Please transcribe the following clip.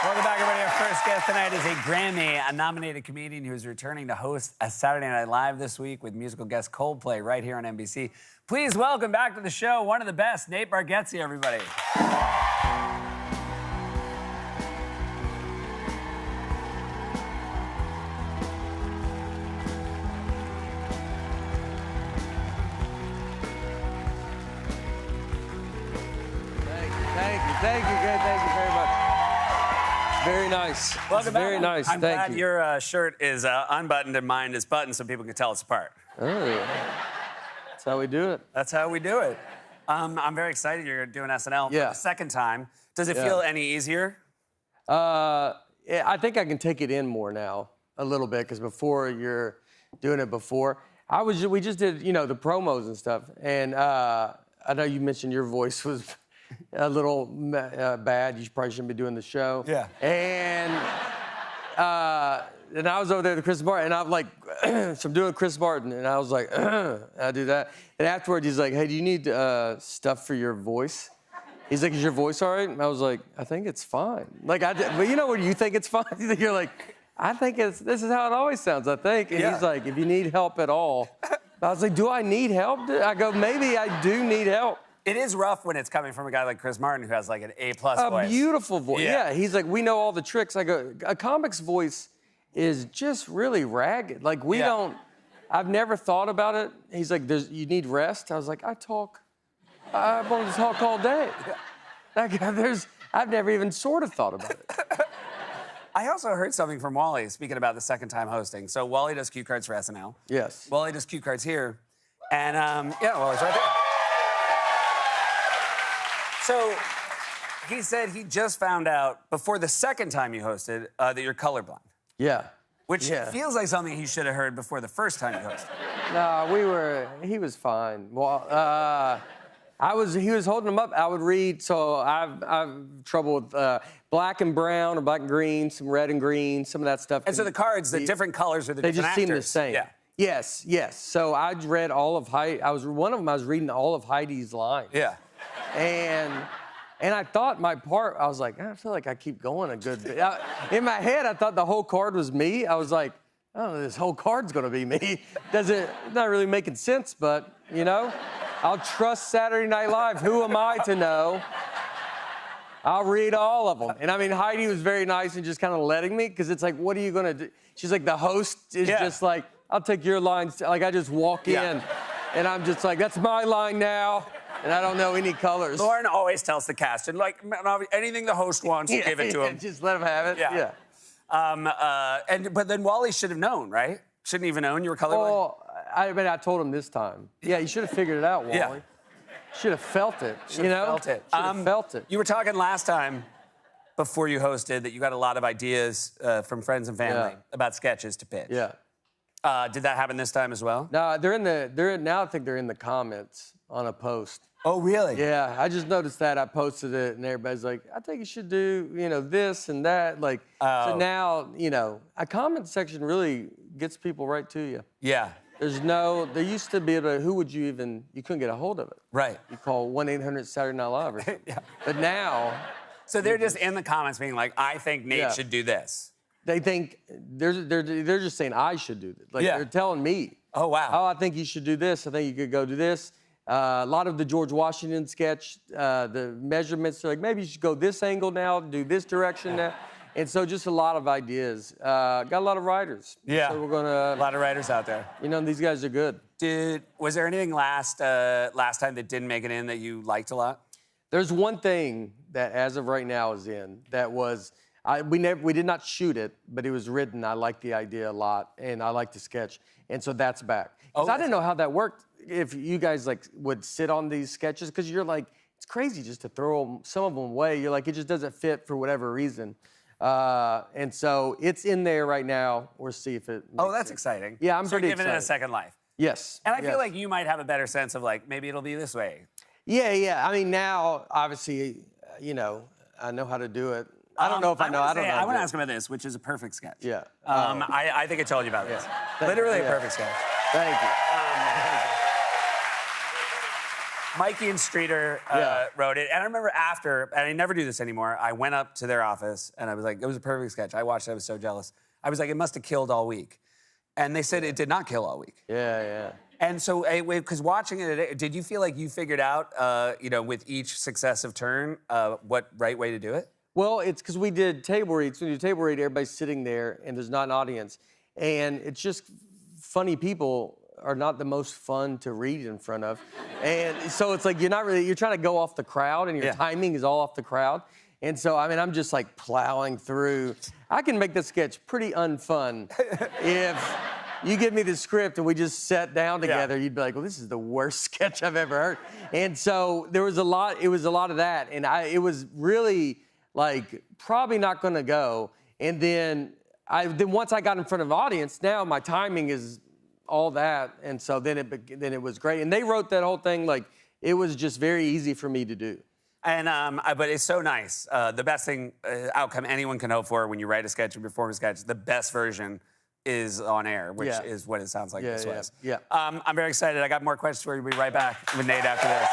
Welcome back, everybody. Our first guest tonight is a Grammy-nominated comedian who's returning to host a Saturday Night Live this week with musical guest Coldplay right here on NBC. Please welcome back to the show one of the best, Nate Bargatze, everybody. Thank you, good. Thank you very much. Very nice. Welcome back. Very nice. I'm Thank glad you. your shirt is unbuttoned and mine is buttoned so people can tell us apart. Oh, that's how we do it. That's how we do it. I'm very excited you're doing SNL for the second time. Does it feel any easier? I think I can take it in more now, a little bit, because before you're doing it before. We just did, the promos and stuff, and I know you mentioned your voice was a little bad. You probably shouldn't be doing the show. Yeah. And I was over there with Chris Martin, and I'm like, so I'm doing Chris Martin, and I was like, I do that. And afterwards, he's like, hey, do you need stuff for your voice? He's like, is your voice all right? And I was like, I think it's fine. Like, but you know when you think it's fine? You're like, I think this is how it always sounds, I think. And he's like, if you need help at all. I was like, do I need help? I go, maybe I do need help. It is rough when it's coming from a guy like Chris Martin who has like an A+ voice. A beautiful voice. Yeah, he's like, we know all the tricks. I go, a comic's voice is just really ragged. Like, we don't, I've never thought about it. He's like, you need rest? I was like, I want to talk all day. Like, I've never even sort of thought about it. I also heard something from Wally, speaking about the second time hosting. So Wally does cue cards for SNL. Yes. Wally does cue cards here. And, Wally's right there. So he said he just found out before the second time you hosted that you're colorblind. Yeah. Which feels like something he should have heard before the first time you hosted. No, he was fine. Well, he was holding them up. I would read, so I've trouble with black and brown or black and green, some red and green, some of that stuff. And so the cards, the different colors are the different actors. They just seem the same. Yeah. Yes. So I read all of one of them, I was reading all of Heidi's lines. Yeah. And I thought my part, I was like, I feel like I keep going a good bit. In my head, I thought the whole card was me. I was like, oh, this whole card's gonna be me. Not really making sense, but, I'll trust Saturday Night Live. Who am I to know? I'll read all of them. And I mean, Heidi was very nice and just kind of letting me, because it's like, what are you gonna do? She's like, the host is just like, I'll take your lines. Like, I just walk in, and I'm just like, that's my line now. And I don't know any colors. Lauren always tells the cast, and like anything the host wants, give it to him. Just let him have it. Yeah. But then Wally should have known, right? Shouldn't even known you were colorblind. Well, I told him this time. Yeah, you should have figured it out, Wally. Yeah. Should have felt it. Should have felt it. Should have felt it. You were talking last time before you hosted that you got a lot of ideas from friends and family about sketches to pitch. Yeah. Did that happen this time as well? No, now I think they're in the comments on a post. Oh, really? Yeah, I just noticed that. I posted it, and everybody's like, I think you should do, this and that. Like, so now, a comment section really gets people right to you. Yeah. There used to be you couldn't get a hold of it. Right. You call 1-800-SATURDAY-NIGHT-LIVE or something. But now. So they're just in the comments being like, I think Nate should do this. They think, they're just saying I should do this. Like, they're telling me. Oh, wow. Oh, I think you should do this. I think you could go do this. A lot of the George Washington sketch, the measurements are like, maybe you should go this angle now, do this direction now. And so just a lot of ideas. Got a lot of writers. Yeah. So we're gonna. A lot of writers out there. These guys are good. Was there anything last time that didn't make it in that you liked a lot? There's one thing that, as of right now, is in that was. We did not shoot it, but it was written. I liked the idea a lot, and I liked the sketch, and so that's back. Because I didn't know how that worked. If you guys would sit on these sketches, because you're like, it's crazy just to throw some of them away. You're like, it just doesn't fit for whatever reason. And so it's in there right now. We'll see if it. Oh, that's exciting. Yeah, I'm pretty giving excited. it a second life. Yes. And I feel like you might have a better sense of maybe it'll be this way. Yeah. I mean, now obviously, I know how to do it. I don't know if I know. I don't know. I want to ask him about this, which is a perfect sketch. Yeah. I think I told you about this. Literally a perfect sketch. Thank you. Mikey and Streeter wrote it. And I remember after, and I never do this anymore, I went up to their office and I was like, it was a perfect sketch. I watched it, I was so jealous. I was like, it must have killed all week. And they said it did not kill all week. Yeah. And so, because watching it, did you feel like you figured out, with each successive turn, what right way to do it? Well, it's because we did table reads. When you do table read, everybody's sitting there and there's not an audience. And it's just funny people are not the most fun to read in front of. And so it's like you're trying to go off the crowd and your timing is all off the crowd. And so, I mean, I'm just like plowing through. I can make this sketch pretty unfun if you give me the script and we just sat down together. You'd be like, well, this is the worst sketch I've ever heard. And so it was a lot of that. And it was really like probably not gonna go. And then once I got in front of an audience, now my timing is all that. And so then it was great. And they wrote that whole thing, like, it was just very easy for me to do. And but it's so nice. The best outcome anyone can hope for when you write a sketch or perform a sketch, the best version is on air, which is what it sounds like this was. Yeah. I'm very excited. I got more questions for you. We'll be right back with Nate after this.